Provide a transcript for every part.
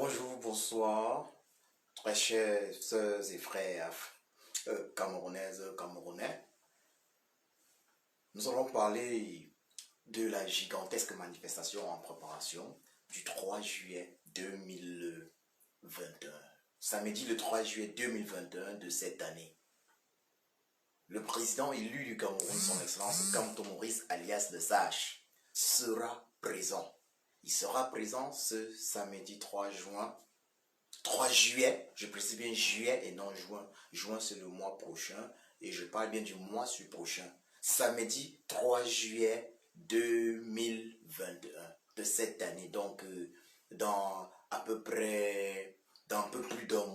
Bonjour, bonsoir, très chers sœurs et frères camerounaises, camerounais. Nous allons parler de la gigantesque manifestation en préparation du 3 juillet 2021. Samedi le 3 juillet 2021 de cette année. Le président élu du Cameroun, son excellence Kamto Maurice alias Le Sage, sera présent. Il sera présent ce samedi 3 juillet, je précise bien juillet et non juin. Juin c'est le mois prochain et je parle bien du mois prochain. Samedi 3 juillet 2021 de cette année. Donc dans à peu près, dans un peu plus d'un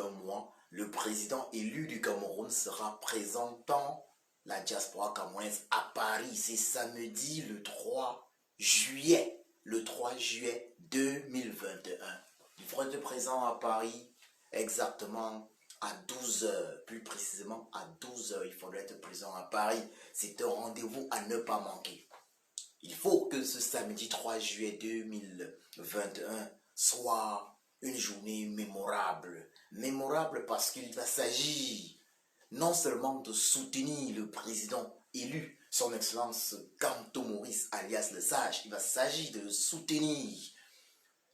mois, le président élu du Cameroun sera présentant la diaspora camerounaise à Paris. C'est samedi le 3 juillet. Le 3 juillet 2021. Il faudra être présent à Paris exactement à 12 heures. Plus précisément à 12 heures, il faudra être présent à Paris. C'est un rendez-vous à ne pas manquer. Il faut que ce samedi 3 juillet 2021 soit une journée mémorable. Mémorable parce qu'il va s'agir non seulement de soutenir le président élu, son excellence Kamto Maurice alias Le Sage, il va s'agir de le soutenir,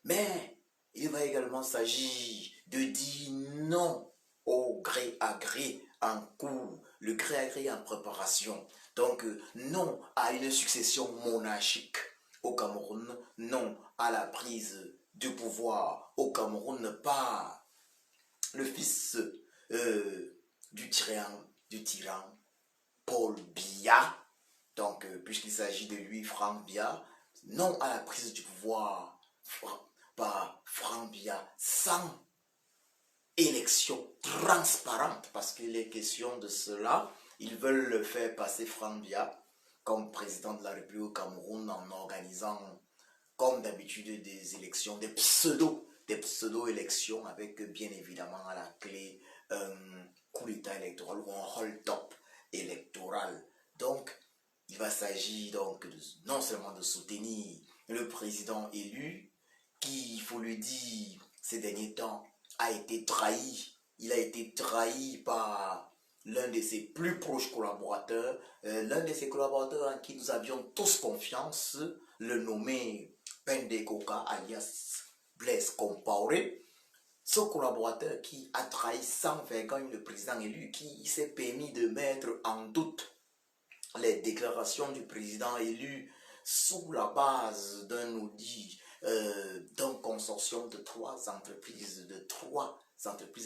mais il va également s'agir de dire non au gré à gré en cours, le gré à gré en préparation. Donc non à une succession monarchique au Cameroun, non à la prise de pouvoir au Cameroun par le fils du tyran Paul Biya. Donc, puisqu'il s'agit de lui, Franck Biya, non à la prise du pouvoir par Franck Biya sans élection transparente, parce qu'il est question de cela. Ils veulent le faire passer Franck Biya comme président de la République au Cameroun en organisant, comme d'habitude, des élections, des pseudo-élections avec bien évidemment à la clé un coup d'état électoral ou un hold-up électoral. Donc, il va s'agir donc non seulement de soutenir le président élu, qui, il faut le dire, ces derniers temps, a été trahi. Il a été trahi par l'un de ses plus proches collaborateurs, l'un de ses collaborateurs en qui nous avions tous confiance, le nommé Pende Koka, alias Blaise Compaoré. Ce collaborateur qui a trahi sans vergogne le président élu, qui s'est permis de mettre en doute les déclarations du président élu sous la base d'un audit d'un consortium de trois entreprises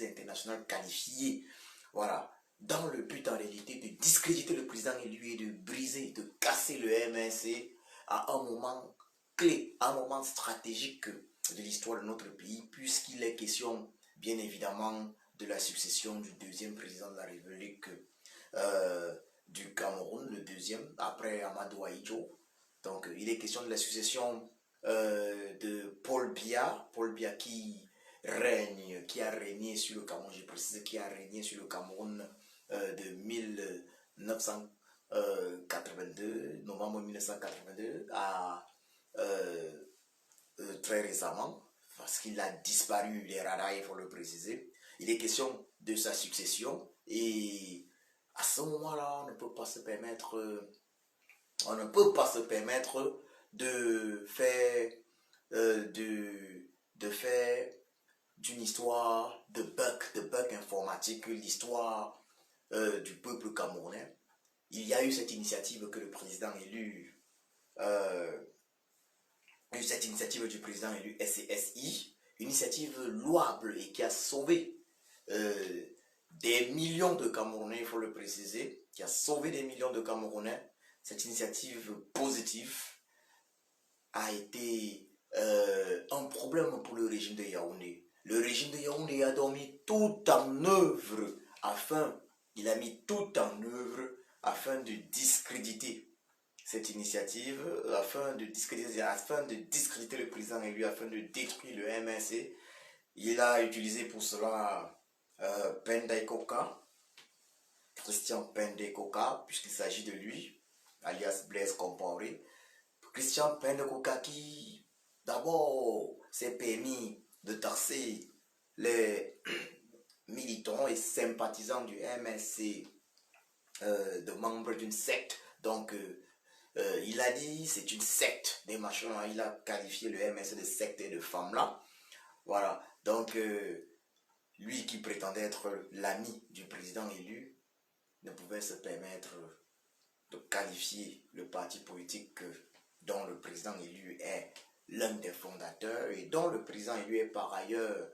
internationales qualifiées. Voilà. Dans le but en réalité de discréditer le président élu et de briser, de casser le MNC à un moment clé, à un moment stratégique de l'histoire de notre pays, puisqu'il est question, bien évidemment, de la succession du deuxième président de la République du Cameroun, le deuxième, après Amadou Ahidjo. Donc, il est question de la succession de Paul Biya qui a régné sur le Cameroun, je précise, qui a régné sur le Cameroun de 1982, novembre 1982 à très récemment, parce qu'il a disparu des radars, il faut le préciser. Il est question de sa succession et à ce moment-là, on ne peut pas se permettre de faire d'une histoire de bug informatique l'histoire du peuple camerounais. Il y a eu cette initiative que le président élu cette initiative du président élu SCSI, une initiative louable et qui a sauvé des millions de Camerounais, il faut le préciser, qui a sauvé des millions de Camerounais. Cette initiative positive a été un problème pour le régime de Yaoundé. Le régime de Yaoundé a mis tout en œuvre afin de discréditer cette initiative, afin de discréditer le président élu, afin de détruire le MNC. Il a utilisé pour cela Pende Koka, Christian Pende Koka, puisqu'il s'agit de lui, alias Blaise Compaoré. Christian Pende Koka qui D'abord, c'est permis de taxer les militants et sympathisants du MSC de membres d'une secte. Donc, il a dit c'est une secte des machins. Il a qualifié le MSC de secte et de femmes là. Voilà. Donc, lui qui prétendait être l'ami du président élu ne pouvait se permettre de qualifier le parti politique dont le président élu est l'un des fondateurs et dont le président élu est par ailleurs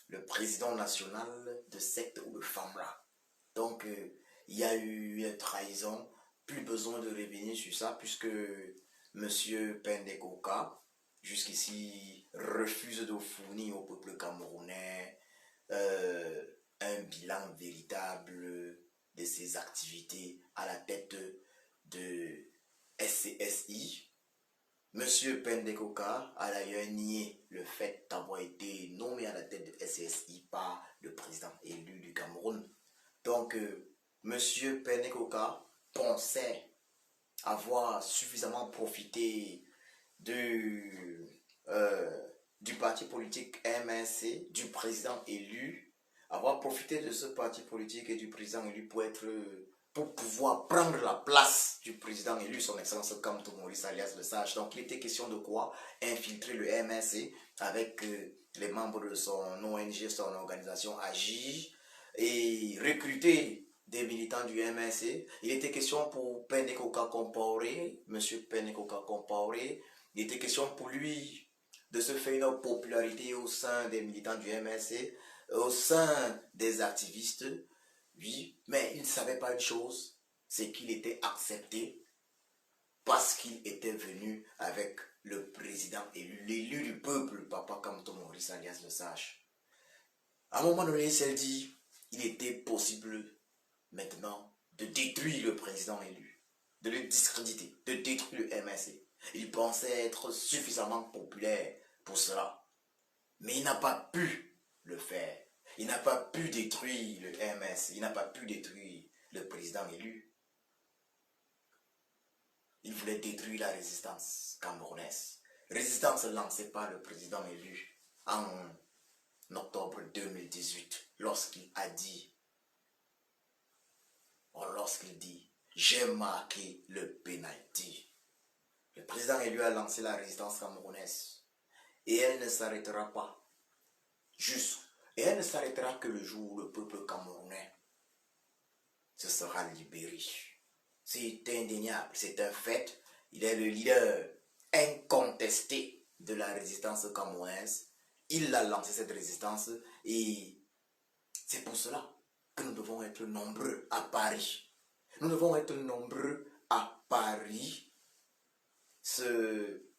le président national de secte ou de FAMRA. Donc, il y a eu une trahison. Plus besoin de revenir sur ça puisque M. Pendekoka, jusqu'ici, refuse de fournir au peuple camerounais un bilan véritable de ses activités à la tête de SCSI. Monsieur Pendekoka a d'ailleurs nié le fait d'avoir été nommé à la tête de SCSI par le président élu du Cameroun. Donc, Monsieur Pendekoka pensait avoir suffisamment profité du parti politique MNC, du président élu, avoir profité de ce parti politique et du président élu pour pouvoir prendre la place du président élu, son excellence Kamto Maurice alias Le Sage. Donc il était question de quoi? Infiltrer le MNC avec les membres de son ONG, son organisation Agir, et recruter des militants du MNC. Il était question pour Pendekoka Compaoré, monsieur Pendekoka Compaoré, il était question pour lui de se faire une popularité au sein des militants du MNC, au sein des activistes, oui, mais il ne savait pas une chose, c'est qu'il était accepté parce qu'il était venu avec le président élu, l'élu du peuple, Papa Kamto Maurice alias Le Sage. À un moment donné, il s'est dit, il était possible maintenant de détruire le président élu, de le discréditer, de détruire le MNC. Il pensait être suffisamment populaire pour cela, mais il n'a pas pu le faire. Il n'a pas pu détruire le MNC, il n'a pas pu détruire le président élu. Il voulait détruire la résistance camerounaise. Résistance lancée par le président élu en octobre 2018, lorsqu'il dit j'ai marqué le penalty. Le président élu a lancé la résistance camerounaise et elle ne s'arrêtera pas. Et elle ne s'arrêtera que le jour où le peuple camerounais se sera libéré. C'est indéniable, c'est un fait. Il est le leader incontesté de la résistance camerounaise. Il a lancé cette résistance et c'est pour cela que nous devons être nombreux à Paris. Nous devons être nombreux à Paris ce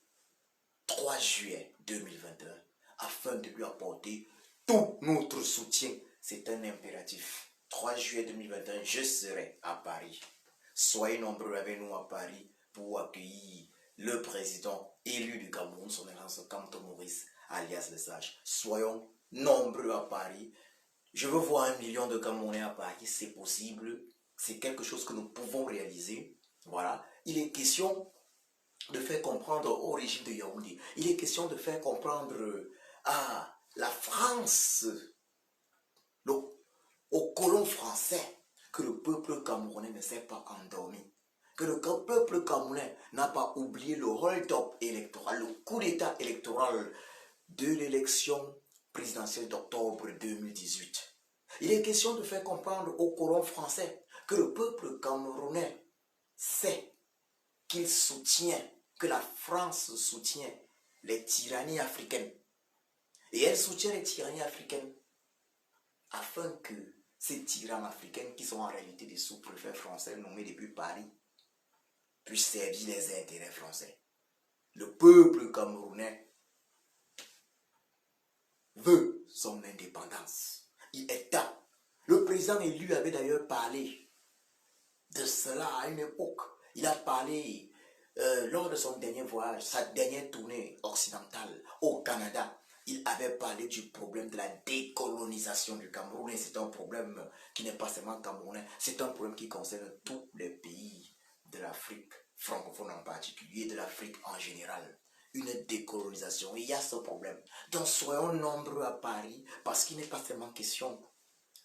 3 juillet 2021 afin de lui apporter tout notre soutien. C'est un impératif. 3 juillet 2021, je serai à Paris. Soyez nombreux avec nous à Paris pour accueillir le président élu du Cameroun, son excellence Kamto Maurice alias Le Sage. Soyons nombreux à Paris. Je veux voir 1 million de Camerounais à Paris, c'est possible. C'est quelque chose que nous pouvons réaliser. Voilà. Il est question de faire comprendre au régime de Yaoundé. Il est question de faire comprendre à la France, aux colons français, que le peuple camerounais ne s'est pas endormi. Que le peuple camerounais n'a pas oublié le hold-up électoral, le coup d'état électoral de l'élection présidentielle d'octobre 2018. Il est question de faire comprendre aux colons français que le peuple camerounais sait qu'il soutient, que la France soutient les tyrannies africaines. Et elle soutient les tyrannies africaines afin que ces tyrans africains, qui sont en réalité des sous-préfets français nommés depuis Paris, puissent servir les intérêts français. Le peuple camerounais veut son indépendance. Il est temps. Le président élu avait d'ailleurs parlé de cela à une époque. Il a parlé lors de son dernier voyage, sa dernière tournée occidentale au Canada. Il avait parlé du problème de la décolonisation du Cameroun. Et c'est un problème qui n'est pas seulement camerounais, c'est un problème qui concerne tous les pays de l'Afrique francophone en particulier, de l'Afrique en général. une décolonisation. Il y a ce problème. Donc soyons nombreux à Paris parce qu'il n'est pas seulement question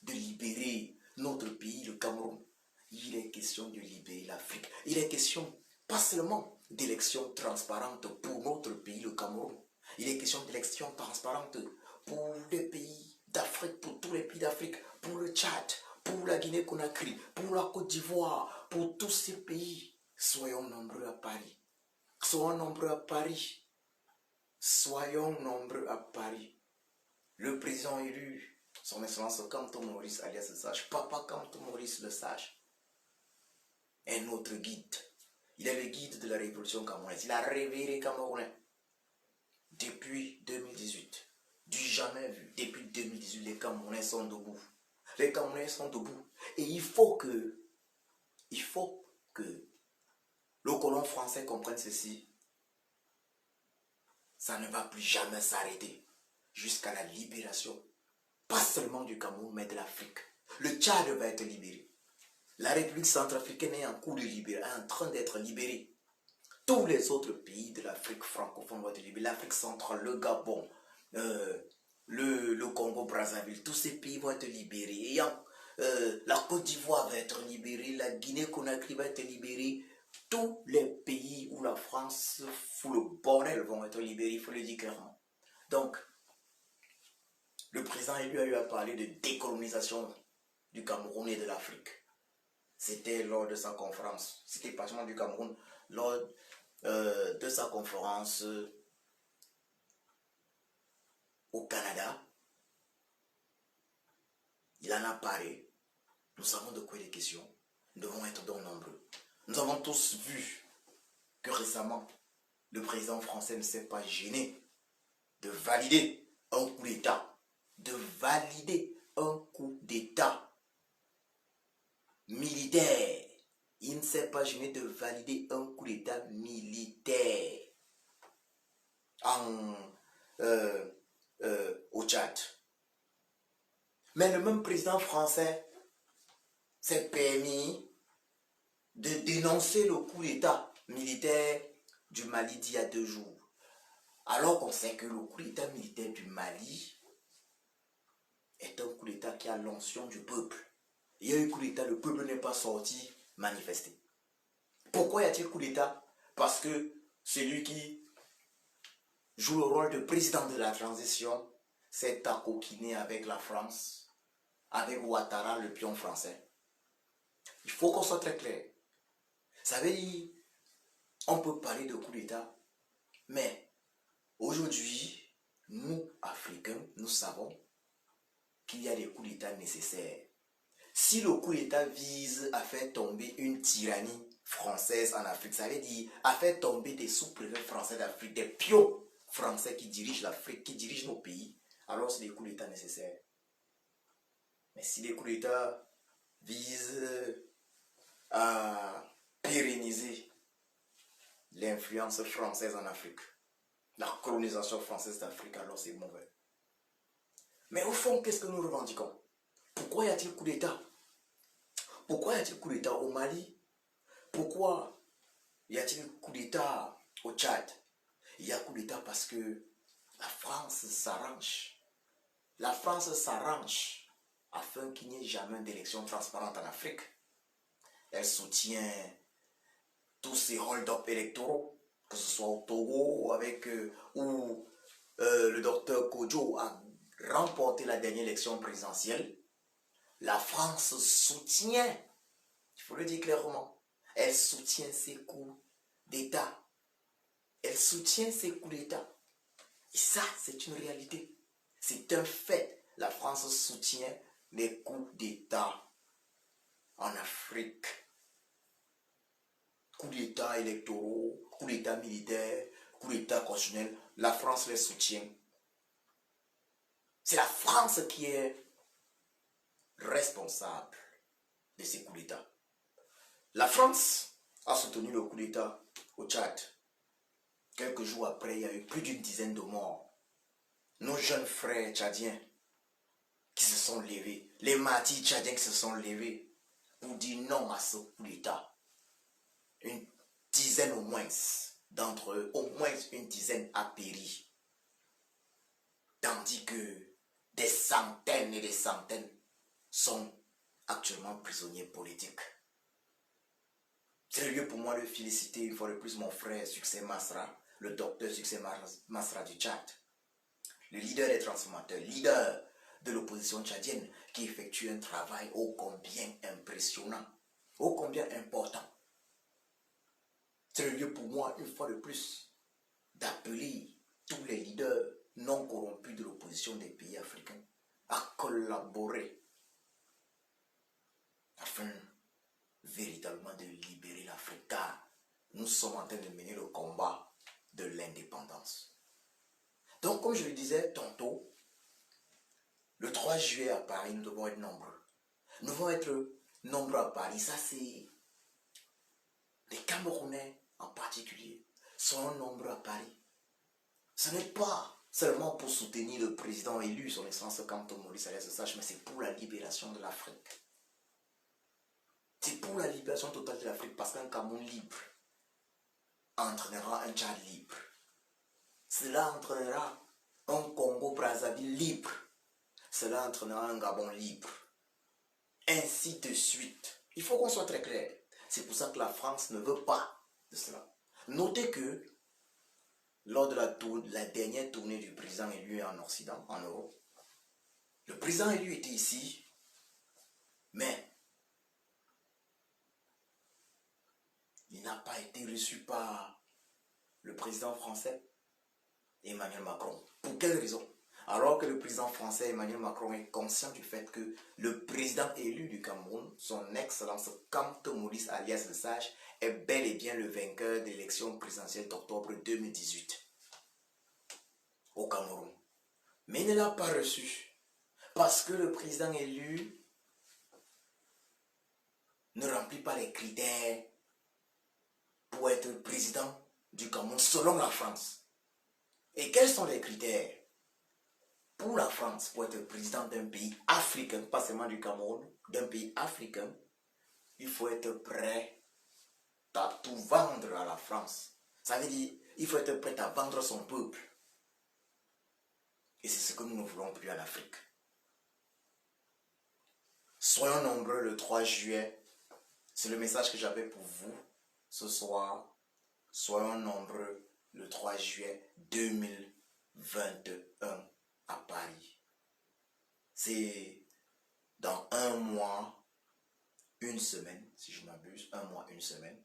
de libérer notre pays, le Cameroun. Il est question de libérer l'Afrique. Il est question pas seulement d'élections transparentes pour notre pays, le Cameroun. Il est question d'élections transparentes pour les pays d'Afrique, pour tous les pays d'Afrique, pour le Tchad, pour la Guinée-Conakry, pour la Côte d'Ivoire, pour tous ces pays. Soyons nombreux à Paris. Soyons nombreux à Paris. Soyons nombreux à Paris. Le président élu, son excellence Kamto Maurice alias le Sage, Papa Kamto Maurice le Sage, est notre guide. Il est le guide de la révolution camerounaise. Il a réveillé les Camerounais depuis 2018. Du jamais vu. Depuis 2018, les Camerounais sont debout. Les Camerounais sont debout. Et il faut que le colon français comprenne ceci. Ça ne va plus jamais s'arrêter jusqu'à la libération, pas seulement du Cameroun, mais de l'Afrique. Le Tchad va être libéré. La République centrafricaine est en cours de libérer, en train d'être libérée. Tous les autres pays de l'Afrique francophone vont être libérés. L'Afrique centrale, le Gabon, le Congo-Brazzaville, tous ces pays vont être libérés. La Côte d'Ivoire va être libérée, la Guinée-Conakry va être libérée. Tous les pays où la France fout le bordel vont être libérés, il faut le dire clairement. Donc, le président élu a eu à parler de décolonisation du Cameroun et de l'Afrique. C'était lors de sa conférence, c'était le Parlement du Cameroun, lors de sa conférence au Canada. Il en a parlé. Nous savons de quoi il est question. Nous devons être donc nombreux. Nous avons tous vu que récemment, le président français ne s'est pas gêné de valider un coup d'État. De valider un coup d'État militaire. Il ne s'est pas gêné de valider un coup d'État militaire au Tchad. Mais le même président français s'est permis de dénoncer le coup d'État militaire du Mali d'il y a 2 jours. Alors qu'on sait que le coup d'État militaire du Mali est un coup d'État qui a l'onction du peuple. Il y a eu coup d'État, le peuple n'est pas sorti manifester. Pourquoi y a-t-il coup d'État? Parce que celui qui joue le rôle de président de la transition s'est accoquiné avec la France, avec Ouattara, le pion français. Il faut qu'on soit très clair. Vous savez, on peut parler de coup d'État, mais aujourd'hui, nous, Africains, nous savons qu'il y a des coups d'État nécessaires. Si le coup d'État vise à faire tomber une tyrannie française en Afrique, ça veut dire à faire tomber des sous-préfets français d'Afrique, des pions français qui dirigent l'Afrique, qui dirigent nos pays, alors c'est des coups d'État nécessaires. Mais si les coups d'État visent à pérenniser l'influence française en Afrique, la colonisation française d'Afrique, alors c'est mauvais. Mais au fond, qu'est-ce que nous revendiquons? Pourquoi y a-t-il coup d'État? Pourquoi y a-t-il coup d'État au Mali? Pourquoi y a-t-il coup d'État au Tchad? Il y a coup d'État parce que la France s'arrange. La France s'arrange afin qu'il n'y ait jamais d'élection transparente en Afrique. Elle soutient tous ces hold-up électoraux, que ce soit au Togo, où le docteur Kodjo a remporté la dernière élection présidentielle. La France soutient, il faut le dire clairement, elle soutient ces coups d'État. Elle soutient ces coups d'État. Et ça, c'est une réalité. C'est un fait. La France soutient les coups d'État en Afrique. Coups d'État électoraux, coups d'État militaires, coups d'État constitutionnels. La France les soutient. C'est la France qui est responsable de ces coups d'État. La France a soutenu le coup d'État au Tchad. Quelques jours après, il y a eu plus d'une dizaine de morts. Nos jeunes frères tchadiens qui se sont levés, les martyrs tchadiens qui se sont levés pour dire non à ce coup d'État. Une dizaine au moins d'entre eux, au moins moins une dizaine a péri. Tandis que des centaines et des centaines sont actuellement prisonniers politiques. C'est le lieu pour moi de féliciter une fois de plus mon frère Succès Masra, le docteur Succès Masra du Tchad, le leader des transformateurs, leader de l'opposition tchadienne, qui effectue un travail ô combien impressionnant, ô combien important. C'est le lieu pour moi, une fois de plus, d'appeler tous les leaders non corrompus de l'opposition des pays africains à collaborer afin véritablement de libérer l'Afrique, car nous sommes en train de mener le combat de l'indépendance. Donc, comme je le disais tantôt, le 3 juillet à Paris, nous devons être nombreux. Nous devons être nombreux à Paris. Ça, c'est les Camerounais en particulier sont nombreux à Paris. Ce n'est pas seulement pour soutenir le président élu, son excellence Kanto Maurice Alias Sage, mais c'est pour la libération de l'Afrique. C'est pour la libération totale de l'Afrique, parce qu'un Cameroun libre entraînera un Tchad libre. Cela entraînera un Congo-Brazzaville libre. Cela entraînera un Gabon libre. Ainsi de suite. Il faut qu'on soit très clair. C'est pour ça que la France ne veut pas de cela. Notez que lors de la dernière tournée du président élu en Occident, en Europe, le président élu était ici, mais il n'a pas été reçu par le président français Emmanuel Macron. Pour quelle raison? Alors que le président français Emmanuel Macron est conscient du fait que le président élu du Cameroun, son excellence Kanto Maurice Alias Le Sage, est bel et bien le vainqueur de l'élection présidentielle d'octobre 2018 au Cameroun. Mais il ne l'a pas reçu parce que le président élu ne remplit pas les critères pour être président du Cameroun selon la France. Et quels sont les critères pour la France pour être président d'un pays africain, pas seulement du Cameroun, d'un pays africain? Il faut être prêt à tout vendre à la France. Ça veut dire il faut être prêt à vendre son peuple. Et c'est ce que nous ne voulons plus en Afrique. Soyons nombreux le 3 juillet. C'est le message que j'avais pour vous ce soir. Soyons nombreux le 3 juillet 2021 à Paris. C'est dans un mois, une semaine, si je m'abuse, un mois, une semaine.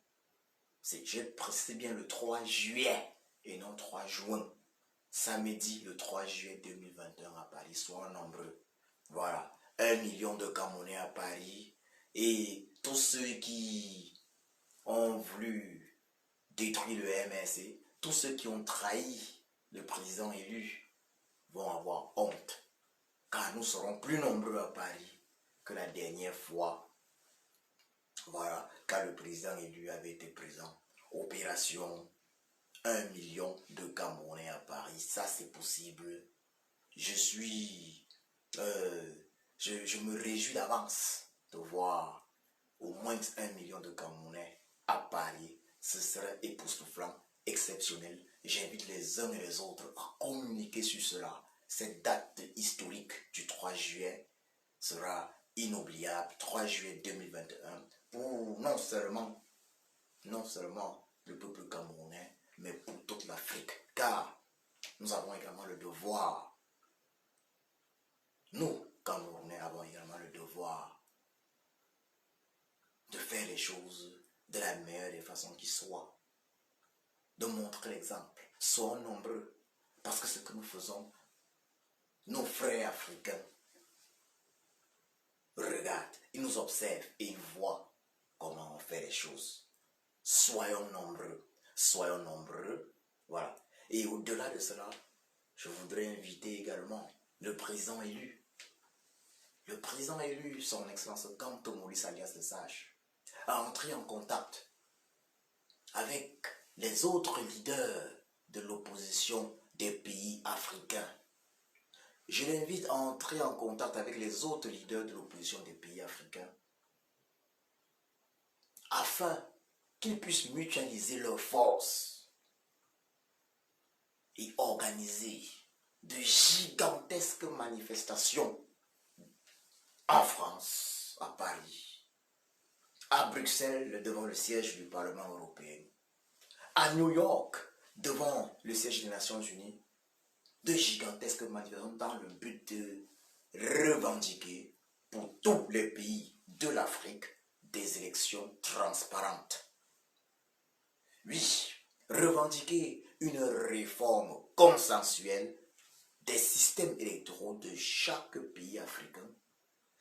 J'ai précisé bien le 3 juillet et non 3 juin. Samedi, le 3 juillet 2021 à Paris, soyons nombreux. Voilà, 1 million de Camerounais à Paris. Et tous ceux qui ont voulu détruire le MRC, tous ceux qui ont trahi le président élu vont avoir honte. Car nous serons plus nombreux à Paris que la dernière fois. Voilà, car le président élu avait été présent. Opération 1 million de Camerounais à Paris, ça c'est possible. Je me réjouis d'avance de voir au moins 1 million de Camerounais à Paris. Ce serait époustouflant, exceptionnel. J'invite les uns et les autres à communiquer sur cela. Cette date historique du 3 juillet sera inoubliable. 3 juillet 2021 pour non seulement le peuple camerounais, mais pour toute l'Afrique. Car nous avons également le devoir, nous, Camerounais, avons également le devoir de faire les choses de la meilleure des façons qui soit. De montrer l'exemple. Soyons nombreux. Parce que ce que nous faisons, nos frères africains regardent, ils nous observent et ils voient comment on fait les choses. Soyons nombreux. Soyons nombreux. Voilà. Et au-delà de cela, je voudrais inviter également le président élu. Le président élu, son excellence Kanto Maurice Alias Le Sage, à entrer en contact avec les autres leaders de l'opposition des pays africains. Je l'invite à entrer en contact avec les autres leaders de l'opposition des pays africains afin qu'ils puissent mutualiser leurs forces et organisé de gigantesques manifestations en France, à Paris, à Bruxelles, devant le siège du Parlement européen, à New York, devant le siège des Nations Unies, de gigantesques manifestations dans le but de revendiquer pour tous les pays de l'Afrique des élections transparentes. Oui, revendiquer une réforme consensuelle des systèmes électoraux de chaque pays africain,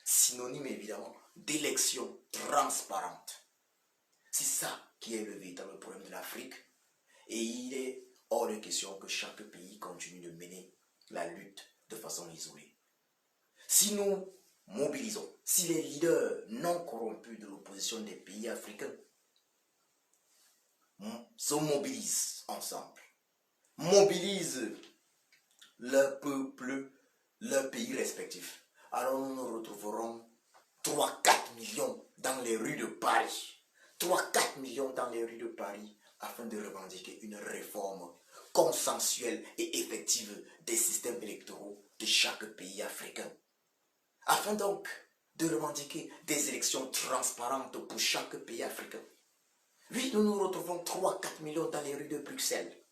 synonyme évidemment d'élections transparentes. C'est ça qui est le véritable problème de l'Afrique et il est hors de question que chaque pays continue de mener la lutte de façon isolée. Si nous mobilisons, si les leaders non corrompus de l'opposition des pays africains se mobilisent ensemble, mobilisent leur peuple, leur pays respectif, alors nous nous retrouverons 3-4 millions dans les rues de Paris. 3-4 millions dans les rues de Paris afin de revendiquer une réforme consensuelle et effective des systèmes électoraux de chaque pays africain. Afin donc de revendiquer des élections transparentes pour chaque pays africain. Oui, nous nous retrouvons 3-4 millions dans les rues de Bruxelles,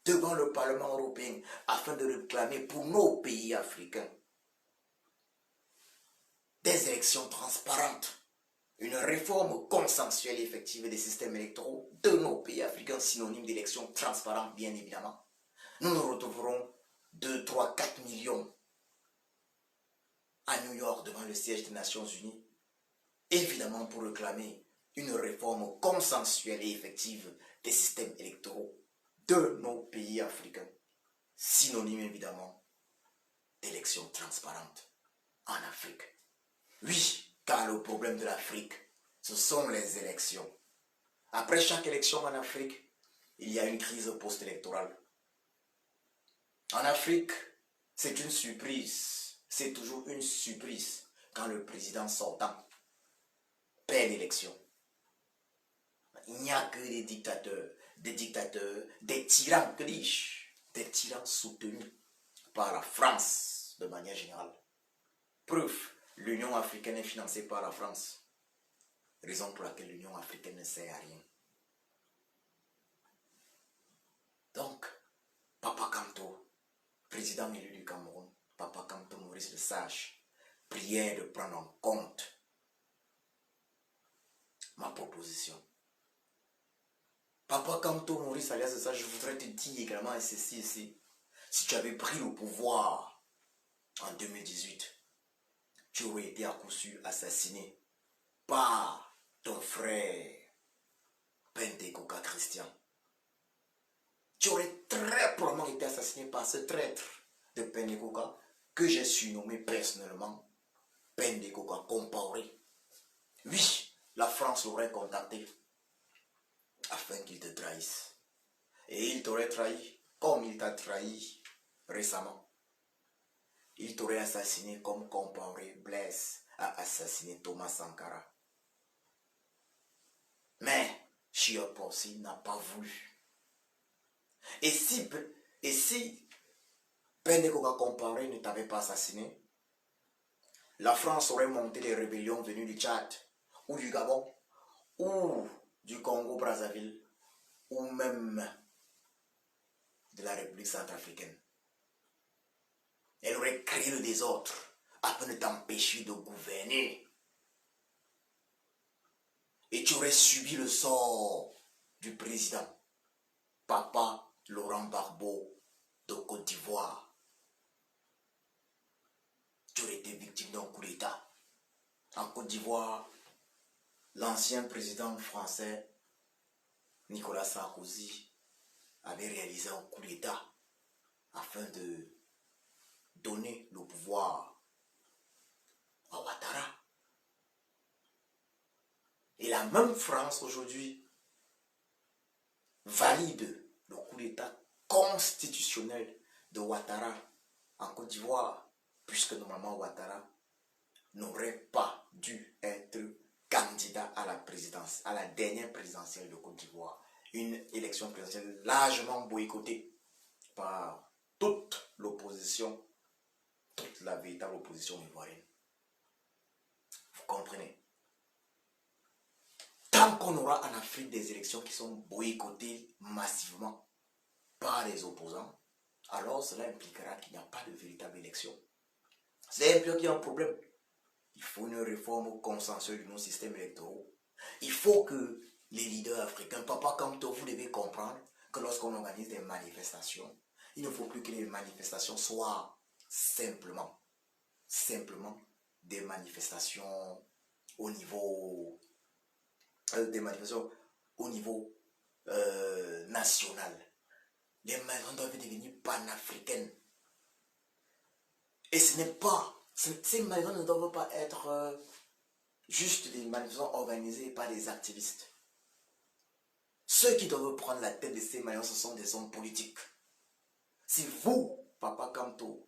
devant le Parlement européen, afin de réclamer pour nos pays africains des élections transparentes, une réforme consensuelle et effective des systèmes électoraux de nos pays africains, synonyme d'élections transparentes bien évidemment. Nous nous retrouverons 2, 3, 4 millions à New York devant le siège des Nations Unies, évidemment pour réclamer une réforme consensuelle et effective des systèmes électoraux de nos pays africains, synonyme évidemment d'élections transparentes en Afrique. Oui, car le problème de l'Afrique, ce sont les élections. Après chaque élection en Afrique, il y a une crise post-électorale. En Afrique, c'est une surprise, c'est toujours une surprise quand le président sortant perd l'élection. Il n'y a que des dictateurs, des tyrans, que dis-je, des tyrans soutenus par la France de manière générale. Preuve, l'Union africaine est financée par la France. Raison pour laquelle l'Union africaine ne sert à rien. Donc, Papa Kanto, président élu du Cameroun, Papa Kanto Maurice le Sage, prière de prendre en compte ma proposition. Papa Kanto Maurice alias le Sage, je voudrais te dire également ceci ici. Si tu avais pris le pouvoir en 2018, tu aurais été à coup sûr assassiné par ton frère Pentecoca Christian. Tu aurais très probablement été assassiné par ce traître de Pentecoca que j'ai surnommé personnellement Pentecoca Compaoré. Oui, la France l'aurait contacté afin qu'il te trahisse. Et il t'aurait trahi comme il t'a trahi récemment. Il t'aurait assassiné comme Compaoré Blaise a assassiné Thomas Sankara. Mais Chiaporsi n'a pas voulu. Et si Pentecoca Compaoré ne t'avait pas assassiné, la France aurait monté des rébellions venues du Tchad, ou du Gabon, ou du Congo-Brazzaville, ou même de la République centrafricaine. Elle aurait créé le désordre afin de t'empêcher de gouverner. Et tu aurais subi le sort du président, Papa Laurent Gbagbo de Côte d'Ivoire. Tu aurais été victime d'un coup d'État. En Côte d'Ivoire, l'ancien président français, Nicolas Sarkozy, avait réalisé un coup d'État afin de donner le pouvoir à Ouattara. Et la même France aujourd'hui valide le coup d'État constitutionnel de Ouattara en Côte d'Ivoire, puisque normalement Ouattara n'aurait pas dû être candidat à la présidence, à la dernière présidentielle de Côte d'Ivoire. Une élection présidentielle largement boycottée par toute l'opposition, toute la véritable opposition ivoirienne. Vous comprenez? Tant qu'on aura en Afrique des élections qui sont boycottées massivement par les opposants, alors cela impliquera qu'il n'y a pas de véritable élection. C'est un peu qu'il y a un problème. Il faut une réforme consensuelle de nos systèmes électoraux. Il faut que les leaders africains, Papa Kamto, vous devez comprendre que lorsqu'on organise des manifestations, il ne faut plus que les manifestations soient simplement des manifestations au niveau national. Les manifestations doivent devenir panafricaines. Et ce n'est pas, ces manifestations ne doivent pas être juste des manifestations organisées par des activistes. Ceux qui doivent prendre la tête de ces manifestations, ce sont des hommes politiques. Si vous, Papa Kamto,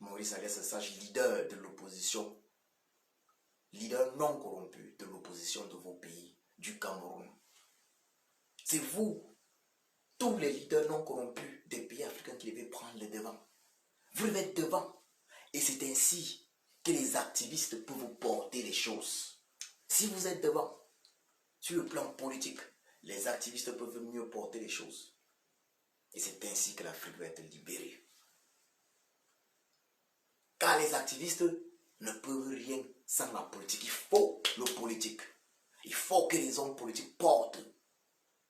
Maurice Alias Sage, leader de l'opposition, leader non corrompu de l'opposition de vos pays, du Cameroun, c'est vous, tous les leaders non corrompus des pays africains qui devez prendre le devant. Vous devez être devant. Et c'est ainsi que les activistes peuvent porter les choses. Si vous êtes devant, sur le plan politique, les activistes peuvent mieux porter les choses. Et c'est ainsi que l'Afrique va être libérée. Car les activistes ne peuvent rien sans la politique. Il faut le politique. Il faut que les hommes politiques portent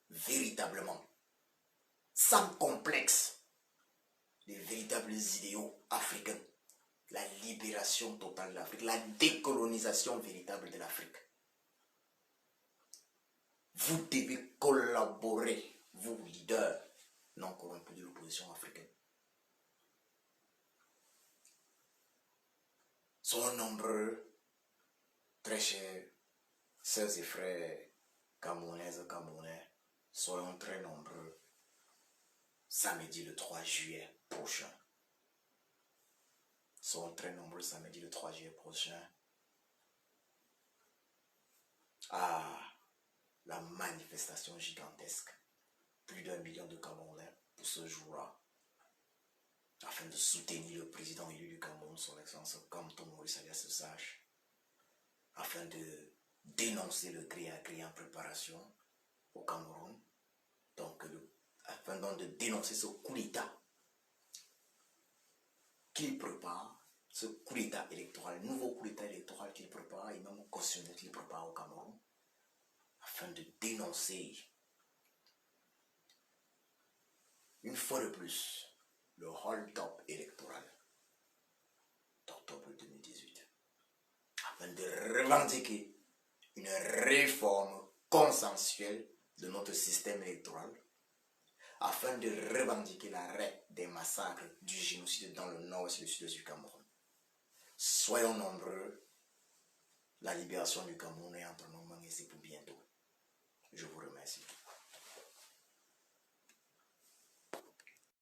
véritablement, sans complexe, les véritables idéaux africains. La libération totale de l'Afrique, la décolonisation véritable de l'Afrique. Vous devez collaborer, vous leaders non corrompus de l'opposition africaine. Sont nombreux, très chers, sœurs et frères camerounaises, camerounais, soyons très nombreux samedi le 3 juillet prochain. Sont très nombreux samedi le 3 juillet prochain à la manifestation gigantesque. Plus d'1 million de Camerounais pour ce jour-là, afin de soutenir le président élu du Cameroun, son excellence Kamto Maurice Alias Sage, afin de dénoncer le gré à gré en préparation au Cameroun, donc afin donc de dénoncer ce coup d'État qu'il prépare, ce coup d'État électoral, nouveau coup d'État électoral qu'il prépare et même constitutionnel qu'il prépare au Cameroun, afin de dénoncer une fois de plus le hold-up électoral d'octobre 2018, afin de revendiquer une réforme consensuelle de notre système électoral, afin de revendiquer l'arrêt des massacres, du génocide dans le nord et le sud-est du Cameroun. Soyons nombreux, la libération du Cameroun est entre nos mains et c'est pour bientôt. Je vous remercie.